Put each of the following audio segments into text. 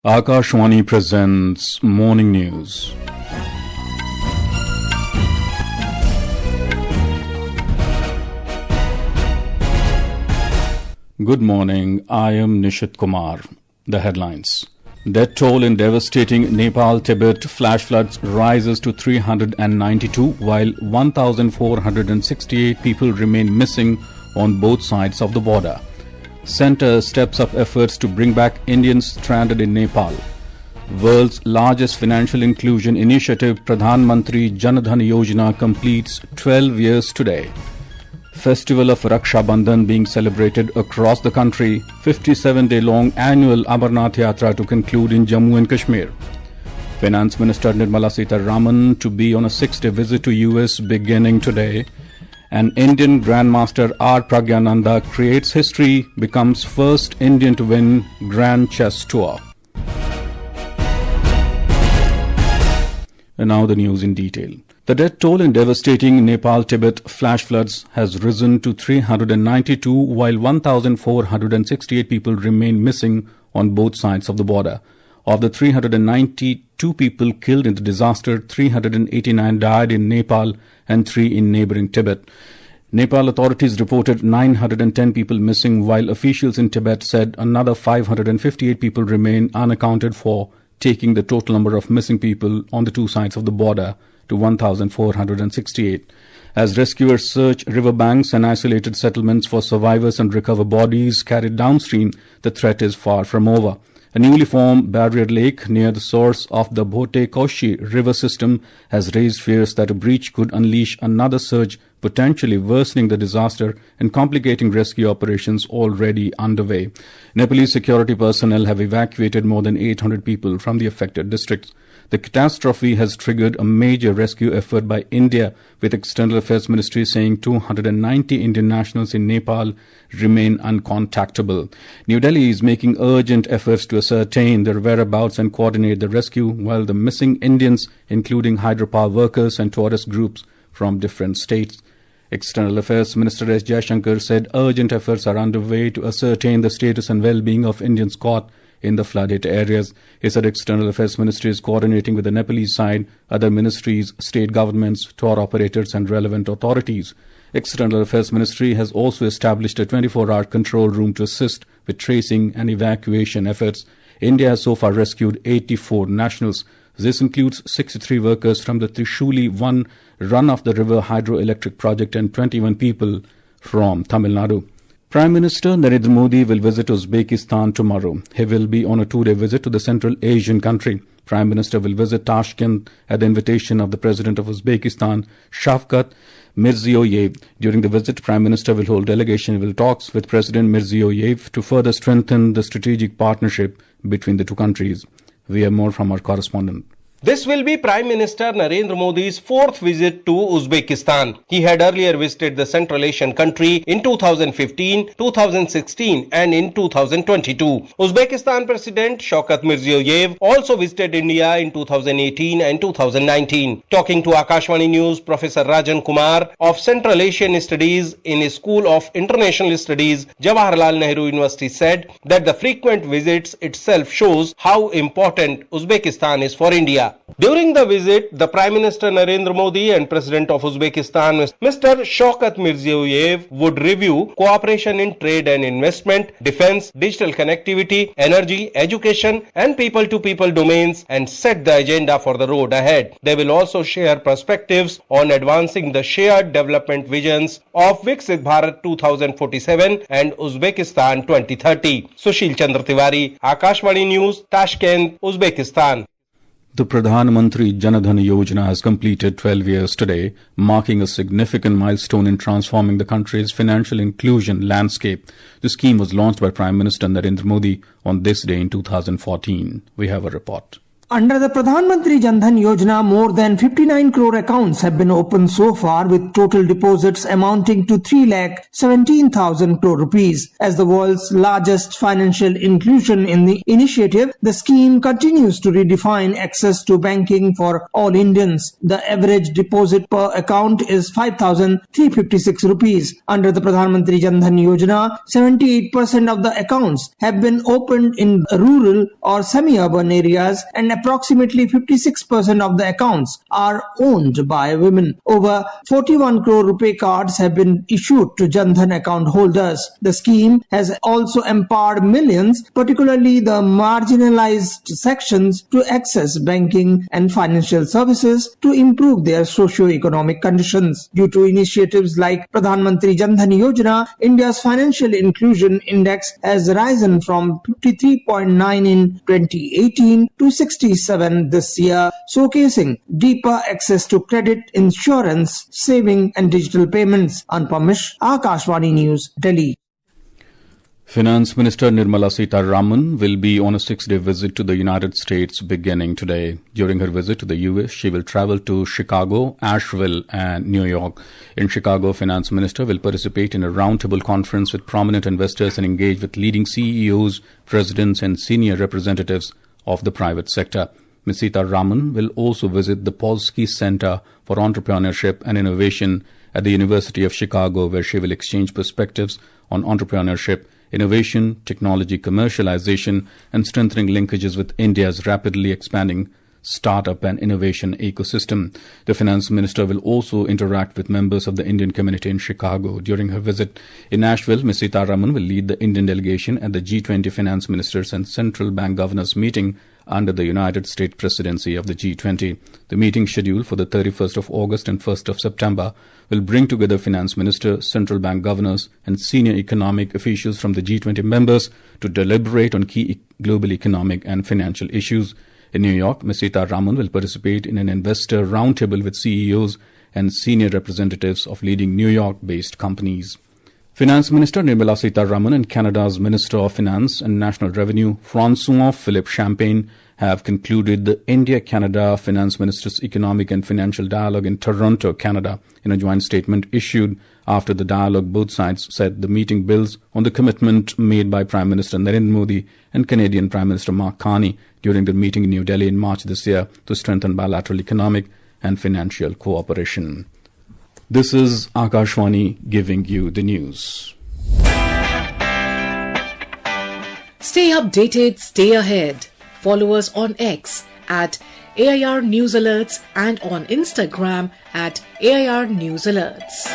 Akashwani presents Morning News. Good morning, I am Nishit Kumar. The headlines. Death toll in devastating Nepal-Tibet flash floods rises to 392, while 1,468 people remain missing on both sides of the border. Centre steps up efforts to bring back Indians stranded in Nepal. World's largest financial inclusion initiative, Pradhan Mantri Dhan Yojana, completes 12 years today. Festival of Raksha Bandhan being celebrated across the country. 57-day-long annual Amarnath Yatra to conclude in Jammu and Kashmir. Finance Minister Nirmala Sitharaman to be on a 6-day visit to US beginning today. An Indian Grandmaster R Praggnanandhaa creates history, becomes first Indian to win Grand Chess Tour. And now the news in detail. The death toll in devastating Nepal-Tibet flash floods has risen to 392, while 1,468 people remain missing on both sides of the border. Of the 392 people killed in the disaster, 389 died in Nepal and 3 in neighboring Tibet. Nepal authorities reported 910 people missing, while officials in Tibet said another 558 people remain unaccounted for, taking the total number of missing people on the two sides of the border to 1,468. As rescuers search riverbanks and isolated settlements for survivors and recover bodies carried downstream, the threat is far from over. A newly formed barrier lake near the source of the Bhote-Koshi river system has raised fears that a breach could unleash another surge, potentially worsening the disaster and complicating rescue operations already underway. Nepalese security personnel have evacuated more than 800 people from the affected districts. The catastrophe has triggered a major rescue effort by India, with External Affairs Ministry saying 290 Indian nationals in Nepal remain uncontactable. New Delhi is making urgent efforts to ascertain their whereabouts and coordinate the rescue, while the missing Indians, including hydropower workers and tourist groups from different states. External Affairs Minister S. Jaishankar said urgent efforts are underway to ascertain the status and well-being of Indians caught in the flood-hit areas. He said External Affairs Ministry is coordinating with the Nepalese side, other ministries, state governments, tour operators and relevant authorities. External Affairs Ministry has also established a 24-hour control room to assist with tracing and evacuation efforts. India has so far rescued 84 nationals. This includes 63 workers from the Trishuli-1 run-of-the-river hydroelectric project and 21 people from Tamil Nadu. Prime Minister Narendra Modi will visit Uzbekistan tomorrow. He will be on a 2-day visit to the Central Asian country. Prime Minister will visit Tashkent at the invitation of the President of Uzbekistan, Shavkat Mirziyoyev. During the visit, Prime Minister will hold delegation talks with President Mirziyoyev to further strengthen the strategic partnership between the two countries. We have more from our correspondent. This will be Prime Minister Narendra Modi's 4th visit to Uzbekistan. He had earlier visited the Central Asian country in 2015, 2016 and in 2022. Uzbekistan President Shavkat Mirziyoyev also visited India in 2018 and 2019. Talking to Akashwani News, Professor Rajan Kumar of Central Asian Studies in his School of International Studies, Jawaharlal Nehru University, said that the frequent visits itself shows how important Uzbekistan is for India. During the visit, the Prime Minister Narendra Modi and President of Uzbekistan, Mr. Shavkat Mirziyoyev, would review cooperation in trade and investment, defense, digital connectivity, energy, education and people-to-people domains and set the agenda for the road ahead. They will also share perspectives on advancing the shared development visions of Viksit Bharat 2047 and Uzbekistan 2030. Sushil Chandra Tiwari, Akashwani News, Tashkent, Uzbekistan. The Pradhan Mantri Dhan Yojana has completed 12 years today, marking a significant milestone in transforming the country's financial inclusion landscape. The scheme was launched by Prime Minister Narendra Modi on this day in 2014. We have a report. Under the Pradhan Mantri Yojana, more than 59 crore accounts have been opened so far, with total deposits amounting to 3,17,000 crore rupees. As the world's largest financial inclusion in the initiative, the scheme continues to redefine access to banking for all Indians. The average deposit per account is 5,356 rupees. Under the Pradhan Mantri Yojana, 78% of the accounts have been opened in rural or semi-urban areas, and approximately 56% of the accounts are owned by women. Over 41 crore rupee cards have been issued to Jan Dhan account holders. The scheme has also empowered millions, particularly the marginalized sections, to access banking and financial services to improve their socio-economic conditions. Due to initiatives like Pradhan Mantri Jan Dhan Yojana, India's financial inclusion index has risen from 53.9 in 2018 to 67 this year, showcasing deeper access to credit, insurance, saving and digital payments. Anupamish, Akashvani News, Delhi. Finance Minister Nirmala Sitharaman will be on a 6-day visit to the United States beginning today. During her visit to the US, she will travel to Chicago, Asheville and New York. In Chicago, Finance Minister will participate in a roundtable conference with prominent investors and engage with leading CEOs, presidents and senior representatives of the private sector. Ms. Sitharaman will also visit the Polsky Center for Entrepreneurship and Innovation at the University of Chicago, where she will exchange perspectives on entrepreneurship, innovation, technology commercialization, and strengthening linkages with India's rapidly expanding startup and innovation ecosystem. The finance minister will also interact with members of the Indian community in Chicago during her visit. In Nashville, Ms. Sitharaman will lead the Indian delegation at the G20 finance ministers and central bank governors meeting under the United States presidency of the G20. The meeting, scheduled for the 31st of August and 1st of September, will bring together finance ministers, central bank governors and senior economic officials from the G20 members to deliberate on key global economic and financial issues. In New York, Ms. Sitharaman will participate in an investor roundtable with CEOs and senior representatives of leading New York-based companies. Finance Minister Nirmala Sitharaman and Canada's Minister of Finance and National Revenue, François-Philippe Champagne, have concluded the India-Canada Finance Ministers' Economic and Financial Dialogue in Toronto, Canada. In a joint statement issued after the dialogue, both sides said the meeting builds on the commitment made by Prime Minister Narendra Modi and Canadian Prime Minister Mark Carney during the meeting in New Delhi in March this year to strengthen bilateral economic and financial cooperation. This is Akashvani giving you the news. Stay updated, stay ahead. Follow us on X at AIR News Alerts and on Instagram at AIR News Alerts.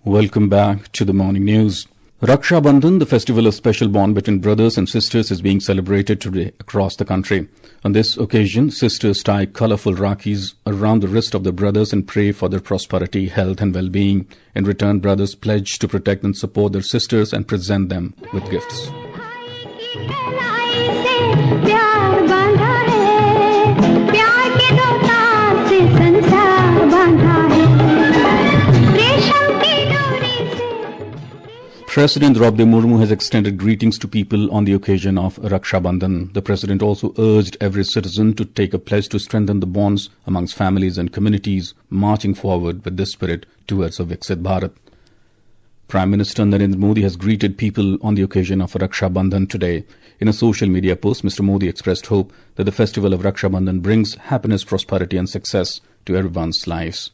Welcome back to the morning news. Raksha Bandhan, the festival of special bond between brothers and sisters, is being celebrated today across the country. On this occasion, sisters tie colourful Rakhis around the wrist of their brothers and pray for their prosperity, health and well-being. In return, brothers pledge to protect and support their sisters and present them with gifts. President Draupadi Murmu has extended greetings to people on the occasion of Raksha Bandhan. The president also urged every citizen to take a pledge to strengthen the bonds amongst families and communities, marching forward with this spirit towards a Viksit Bharat. Prime Minister Narendra Modi has greeted people on the occasion of Raksha Bandhan today. In a social media post, Mr. Modi expressed hope that the festival of Raksha Bandhan brings happiness, prosperity and success to everyone's lives.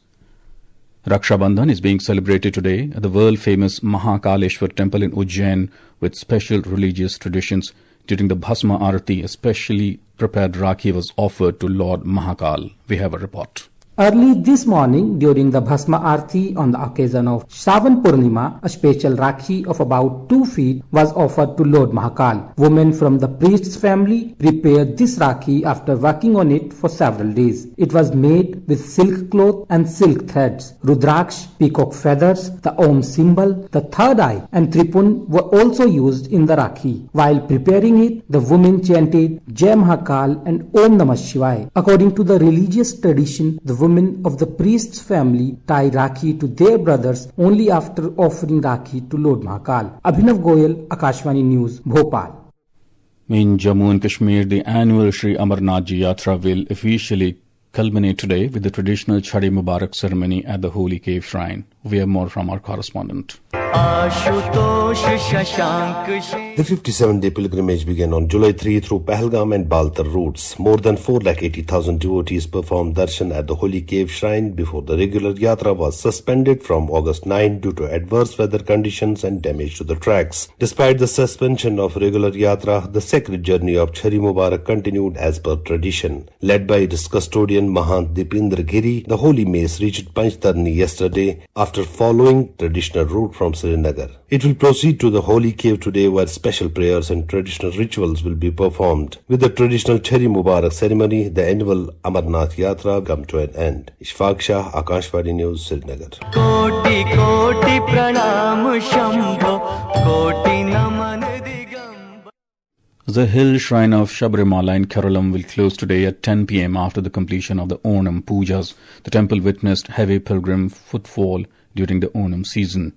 Raksha Bandhan is being celebrated today at the world-famous Mahakaleshwar temple in Ujjain with special religious traditions. During the Bhasma Arati, a specially prepared Rakhi was offered to Lord Mahakal. We have a report. Early this morning, during the Bhasma Arati on the occasion of Shravan Purnima, a special Rakhi of about 2 feet was offered to Lord Mahakal. Women from the priest's family prepared this Rakhi after working on it for several days. It was made with silk cloth and silk threads. Rudraksh, peacock feathers, the Om symbol, the third eye and Tripun were also used in the Rakhi. While preparing it, the women chanted Jai Mahakal and Om Namah Shivaya. According to the religious tradition, the women of the priest's family tie Rakhi to their brothers only after offering Rakhi to Lord Mahakal. Abhinav Goyal, Akashvani News, Bhopal. In Jammu and Kashmir, the annual Sri Amarnath Yatra will officially culminate today with the traditional Chhadi Mubarak ceremony at the Holy Cave Shrine. We have more from our correspondent. The 57-day pilgrimage began on July 3 through Pahalgam and Baltar routes. More than 480,000 devotees performed darshan at the Holy Cave Shrine before the regular yatra was suspended from August 9 due to adverse weather conditions and damage to the tracks. Despite the suspension of regular yatra, the sacred journey of Chhadi Mubarak continued as per tradition. Led by its custodian Mahant Dipendra Giri, the Holy Mace reached Panchtarni yesterday after following traditional route from Srinagar. It will proceed to the Holy Cave today where special prayers and traditional rituals will be performed. With the traditional Chhadi Mubarak ceremony, the annual Amarnath Yatra come to an end. Ishfaq Shah, Akashvani News, Srinagar. Koti koti pranam shambho, koti naman digamba. The hill shrine of Sabrimala in Keralam will close today at 10 p.m. after the completion of the Onam Pujas. The temple witnessed heavy pilgrim footfall during the Onam season.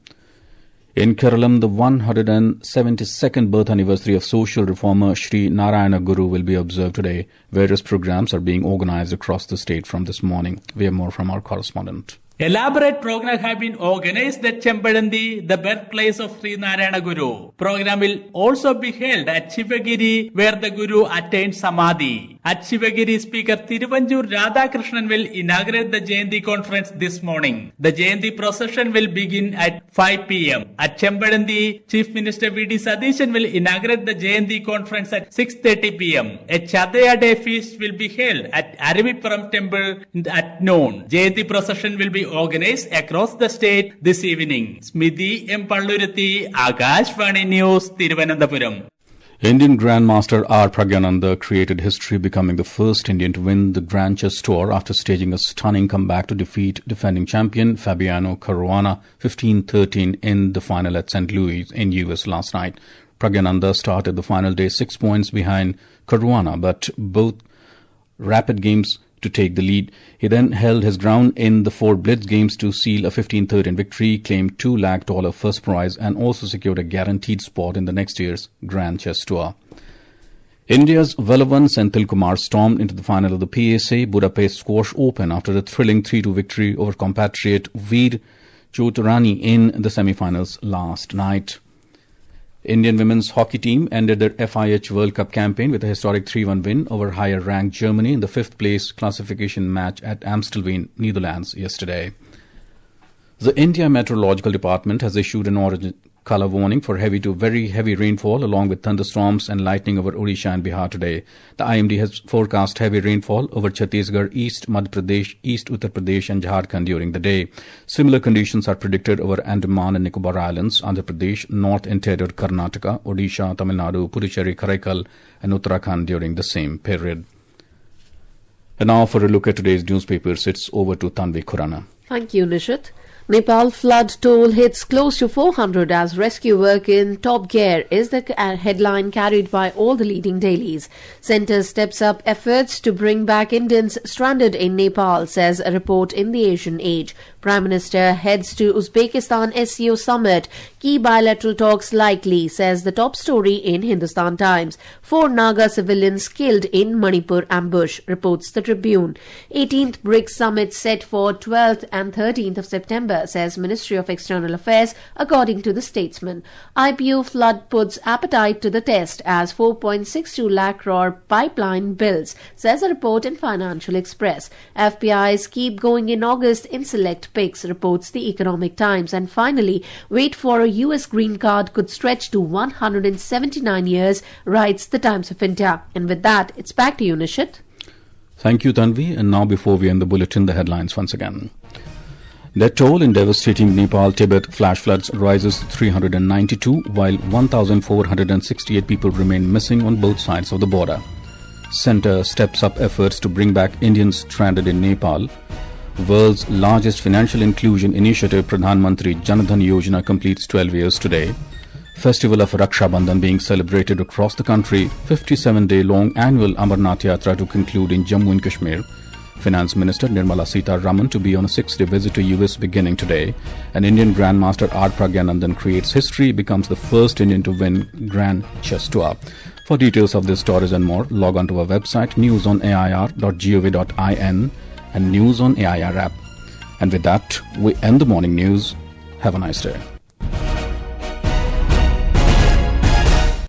In Keralam, the 172nd birth anniversary of social reformer Sri Narayana Guru will be observed today. Various programs are being organized across the state from this morning. We have more from our correspondent. Elaborate programs have been organized at Chempadandi, the birthplace of Sri Narayana Guru. Program will also be held at Shivagiri, where the Guru attained Samadhi. At Shivagiri, Speaker Thiruvanjur Radhakrishnan will inaugurate the Jayanti conference this morning. The Jayanti procession will begin at 5 p.m. At Chempadandi, Chief Minister V.D. Sadishan will inaugurate the Jayanti conference at 6:30 p.m. A Chadaya Day feast will be held at Aravipuram Temple at noon. Jayanti procession will be organized across the state this evening. Smithy M. Palluruthi, Akashvani News, Thiruvananthapuram. Indian Grandmaster R Praggnanandhaa created history, becoming the first Indian to win the Grand Chess Tour after staging a stunning comeback to defeat defending champion Fabiano Caruana 15-13 in the final at St. Louis in US last night. Praggnanandhaa started the final day 6 points behind Caruana, but both rapid games to take the lead. He then held his ground in the 4 blitz games to seal a 15-13 victory, claimed $2 lakh first prize, and also secured a guaranteed spot in the next year's Grand Chess Tour. India's Velavan Senthil Kumar stormed into the final of the PSA Budapest Squash Open after a thrilling 3-2 victory over compatriot Veer Chotarani in the semi-finals last night. Indian women's hockey team ended their FIH World Cup campaign with a historic 3-1 win over higher-ranked Germany in the 5th-place classification match at Amstelveen, Netherlands, yesterday. The India Meteorological Department has issued an orange color warning for heavy to very heavy rainfall along with thunderstorms and lightning over Odisha and Bihar today. The IMD has forecast heavy rainfall over Chhattisgarh, East Madhya Pradesh, East Uttar Pradesh and Jharkhand during the day. Similar conditions are predicted over Andaman and Nicobar Islands, Andhra Pradesh, North Interior Karnataka, Odisha, Tamil Nadu, Puducherry, Karaikal and Uttarakhand during the same period. And now for a look at today's newspapers, it's over to Tanvi Khurana. Thank you, Nishit. Nepal flood toll hits close to 400 as rescue work in top gear is the headline carried by all the leading dailies. Centre steps up efforts to bring back Indians stranded in Nepal, says a report in the Asian Age. Prime Minister heads to Uzbekistan SCO summit. Key bilateral talks likely, says the top story in Hindustan Times. 4 Naga civilians killed in Manipur ambush, reports the Tribune. 18th BRICS summit set for 12th and 13th of September, says Ministry of External Affairs, according to the Statesman. IPO flood puts appetite to the test as 4.62 lakh crore pipeline builds, says a report in Financial Express. FPIs keep going in August in select picks, reports the Economic Times. And finally, wait for a US green card could stretch to 179 years, writes the Times of India. And with that, it's back to you, Nishit. Thank you, Tanvi. And now before we end the bulletin, the headlines once again. Their toll in devastating Nepal-Tibet flash floods rises to 392, while 1,468 people remain missing on both sides of the border. Centre steps up efforts to bring back Indians stranded in Nepal. World's largest financial inclusion initiative, Pradhan Mantri Jan Dhan Yojana, completes 12 years today. Festival of Raksha Bandhan being celebrated across the country. 57-day-long annual Amarnath Yatra to conclude in Jammu and Kashmir. Finance Minister Nirmala Sitharaman to be on a 6-day visit to US beginning today. An Indian Grandmaster R Praggnanandhaa creates history, becomes the first Indian to win Grand Chess Tour. For details of these stories and more, log on to our website newsonair.gov.in and News on AIR app. And with that, we end the morning news. Have a nice day.